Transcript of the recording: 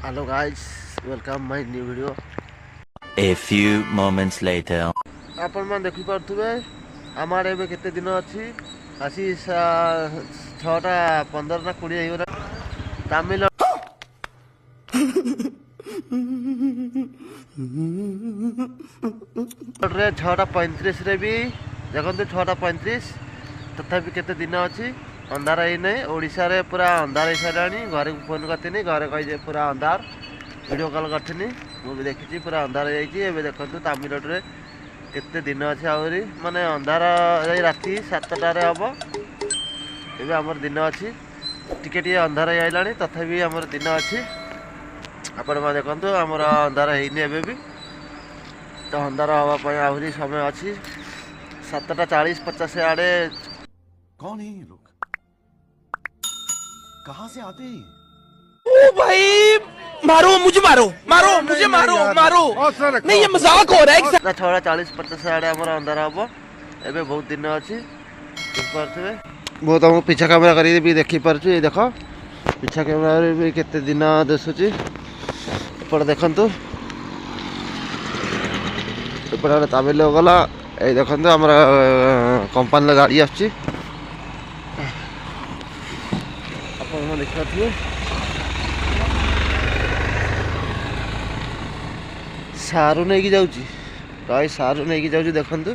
Hello guys, welcome my new video. A few moments later. आपण मान देखि पारथुबे आमार एबे केते दिन अछि आसी 6:15 ना 20 हेगरा तमिल रे 6:35 रे भी देखंतु 6:35 तथापि केते दिन अछि अंधार ही नहीं। ओडिशा रे पूरा अंधार ही सारानी। घरे फोन करथिनी, घरे कहि जे पूरा अंधार। वीडियो कॉल करथिनी, मु भी देखिची पूरा अंधार हो जाइए। एबे देखंतु तमिलनाडु रे केते दिन अछि आवरी माने अंधार ए राती 7टा रे हबो। एबे हमर दिन अछि टिके टिके अंधार ही आइलानी, तथापि हमर दिन अछि। आपण मा देखंतु हमर अंधार हेइनी एबे भी, तो अंधार हवा पय आवरी समय अछि। 7:40-50 आड़े। कौन है ये लोग? कहां से आते हैं? ओ भाई, मारो मुझे, मारो मारो मुझे, मारो मारो। नहीं, ये मजाक हो रहा है। 6:40-50 आड़े हमर अंधार हबो। एबे बहुत दिन अछि देख पारथबे। बहुत हम पीछा कैमरा करी भी देखि पारछु। ए देखो पीछा कैमरा रे भी केते दिन दिसुची। एपड़ देखंतु, एपड़ तमिल गला। ए देखंतु हमर कंपनी गाड़ी आछि। आपण देख पारथबे सारू नहीं कि जाउची, गाई सारू नहीं कि जाउची। देखंतु